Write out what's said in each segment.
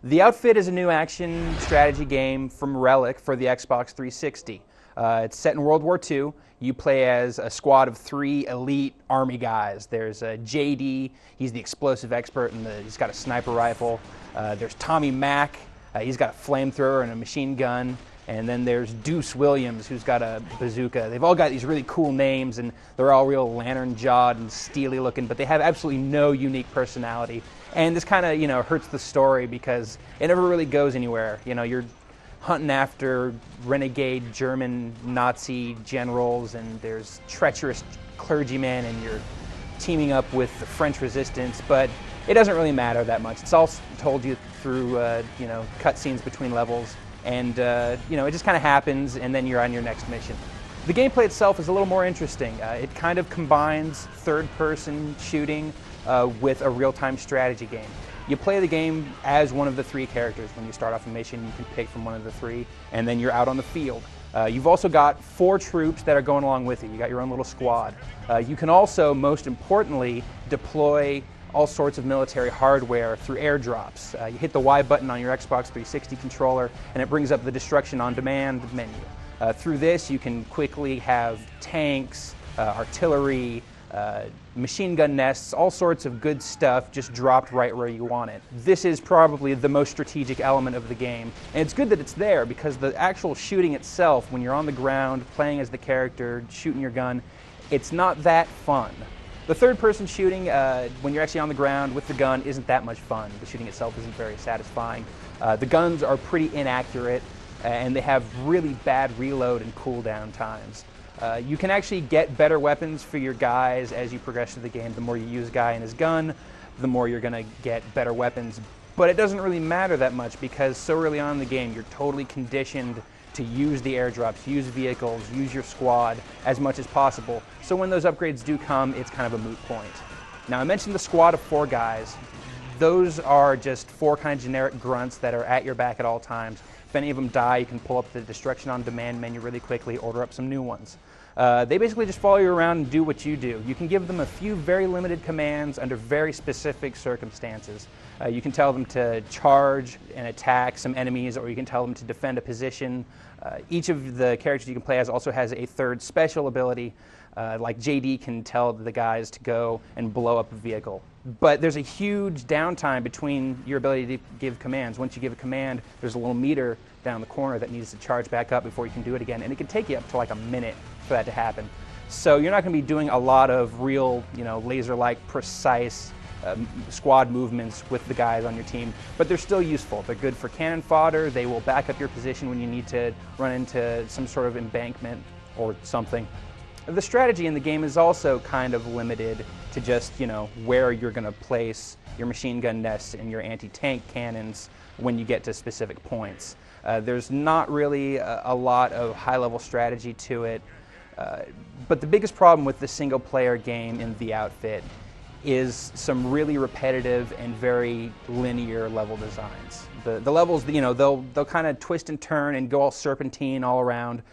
The Outfit is a new action strategy game from Relic for the Xbox 360. It's set in World War II. You play as a squad of 3 elite army guys. There's JD, he's the explosive expert, and he's got a sniper rifle. There's Tommy Mack, he's got a flamethrower and a machine gun. And then there's Deuce Williams, who's got a bazooka. They've all got these really cool names, and they're all real lantern-jawed and steely looking, but they have absolutely no unique personality. And this kind of, hurts the story because it never really goes anywhere. You're hunting after renegade German Nazi generals, and there's treacherous clergymen, and you're teaming up with the French resistance, but it doesn't really matter that much. It's all told you through, cutscenes between levels. And, it just kind of happens, and then you're on your next mission. The gameplay itself is a little more interesting. It kind of combines third-person shooting with a real-time strategy game. You play the game as one of the 3 characters. When you start off a mission, you can pick from one of the 3, and then you're out on the field. You've also got 4 troops that are going along with you. You got your own little squad. You can also, most importantly, deploy all sorts of military hardware through airdrops. You hit the Y button on your Xbox 360 controller and it brings up the Destruction on Demand menu. Through this you can quickly have tanks, artillery, machine gun nests, all sorts of good stuff just dropped right where you want it. This is probably the most strategic element of the game, and it's good that it's there because the actual shooting itself, when you're on the ground playing as the character, shooting your gun, it's not that fun. The third-person shooting, when you're actually on the ground with the gun, isn't that much fun. The shooting itself isn't very satisfying. The guns are pretty inaccurate, and they have really bad reload and cooldown times. You can actually get better weapons for your guys as you progress through the game. The more you use a guy and his gun, the more you're going to get better weapons. But it doesn't really matter that much because so early on in the game, you're totally conditioned to use the airdrops, use vehicles, use your squad as much as possible. So when those upgrades do come, it's kind of a moot point. Now I mentioned the squad of 4 guys. Those are just 4 kind of generic grunts that are at your back at all times. If any of them die, you can pull up the Destruction on Demand menu really quickly, order up some new ones. They basically just follow you around and do what you do. You can give them a few very limited commands under very specific circumstances. You can tell them to charge and attack some enemies, or you can tell them to defend a position. Each of the characters you can play as also has a third special ability. Like JD can tell the guys to go and blow up a vehicle. But there's a huge downtime between your ability to give commands. Once you give a command, there's a little meter down the corner that needs to charge back up before you can do it again, and it can take you up to like a minute for that to happen. So you're not going to be doing a lot of real, laser-like precise squad movements with the guys on your team, but they're still useful. They're good for cannon fodder. They will back up your position when you need to run into some sort of embankment or something. The strategy in the game is also kind of limited to just, where you're going to place your machine gun nests and your anti-tank cannons when you get to specific points. There's not really a lot of high-level strategy to it, but the biggest problem with the single-player game in The Outfit is some really repetitive and very linear level designs. The levels, they'll kind of twist and turn and go all serpentine all around,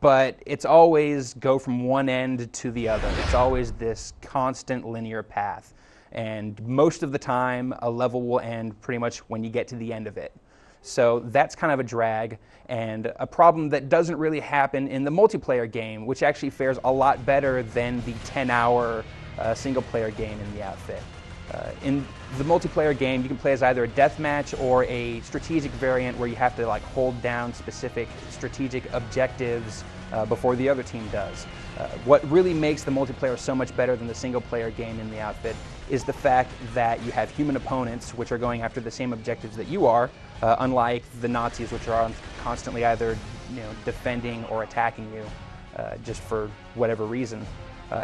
but it's always go from one end to the other. It's always this constant linear path. And most of the time, a level will end pretty much when you get to the end of it. So that's kind of a drag, and a problem that doesn't really happen in the multiplayer game, which actually fares a lot better than the 10-hour single-player game in The Outfit. In the multiplayer game, you can play as either a deathmatch or a strategic variant where you have to hold down specific strategic objectives before the other team does. What really makes the multiplayer so much better than the single-player game in The Outfit is the fact that you have human opponents which are going after the same objectives that you are, unlike the Nazis, which are constantly either defending or attacking you just for whatever reason.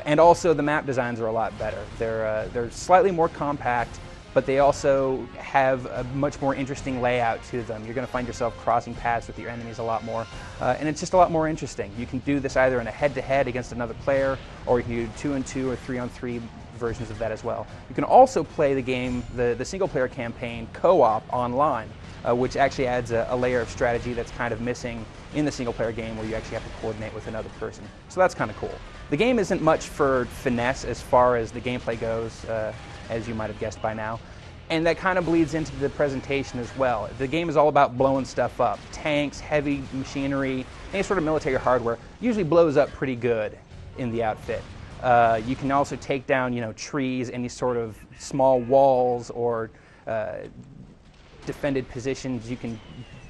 And also the map designs are a lot better. They're slightly more compact, but they also have a much more interesting layout to them. You're going to find yourself crossing paths with your enemies a lot more, and it's just a lot more interesting. You can do this either in a head-to-head against another player, or you can do 2-on-2 or 3-on-3 versions of that as well. You can also play the game, the single-player campaign, co-op online, which actually adds a layer of strategy that's kind of missing in the single-player game, where you actually have to coordinate with another person. So that's kind of cool. The game isn't much for finesse as far as the gameplay goes, as you might have guessed by now. And that kind of bleeds into the presentation as well. The game is all about blowing stuff up. Tanks, heavy machinery, any sort of military hardware usually blows up pretty good in the outfit. You can also take down, trees, any sort of small walls or defended positions. You can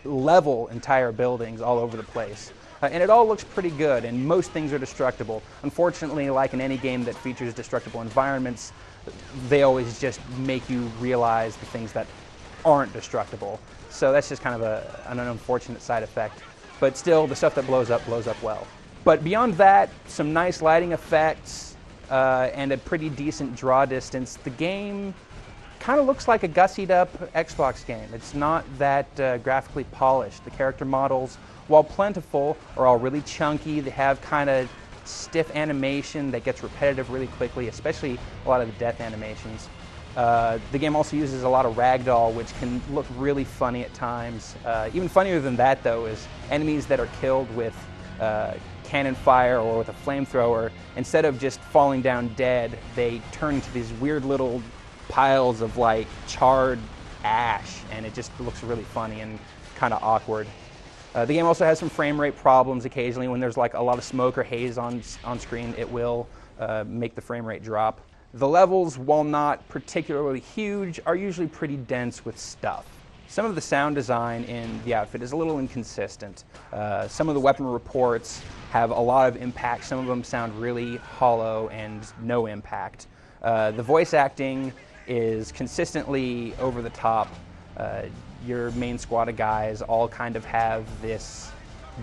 level entire buildings all over the place. And it all looks pretty good, and most things are destructible. Unfortunately, like in any game that features destructible environments, they always just make you realize the things that aren't destructible. So that's just kind of an unfortunate side effect. But still, the stuff that blows up well. But beyond that, some nice lighting effects and a pretty decent draw distance. The game kind of looks like a gussied up Xbox game. It's not that graphically polished. The character models, while plentiful, are all really chunky. They have kind of stiff animation that gets repetitive really quickly, especially a lot of the death animations. The game also uses a lot of ragdoll, which can look really funny at times. Even funnier than that, though, is enemies that are killed with cannon fire or with a flamethrower. Instead of just falling down dead, they turn into these weird little piles of like charred ash, and it just looks really funny and kind of awkward. The game also has some frame rate problems occasionally. When there's like a lot of smoke or haze on screen, it will make the frame rate drop. The levels, while not particularly huge, are usually pretty dense with stuff. Some of the sound design in the outfit is a little inconsistent. Some of the weapon reports have a lot of impact. Some of them sound really hollow and no impact. The voice acting is consistently over the top. Your main squad of guys all kind of have this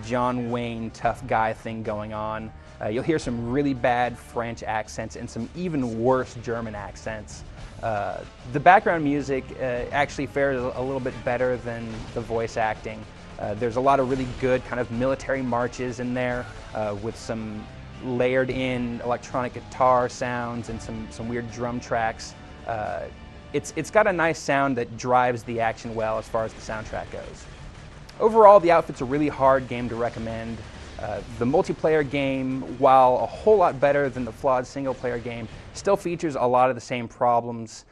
John Wayne tough guy thing going on. You'll hear some really bad French accents and some even worse German accents. The background music actually fares a little bit better than the voice acting. There's a lot of really good kind of military marches in there with some layered in electronic guitar sounds and some weird drum tracks. It's got a nice sound that drives the action well as far as the soundtrack goes. Overall, the outfit's a really hard game to recommend. The multiplayer game, while a whole lot better than the flawed single-player game, still features a lot of the same problems,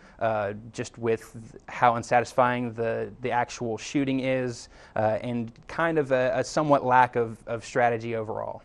just with how unsatisfying the actual shooting is, and kind of a somewhat lack of strategy overall.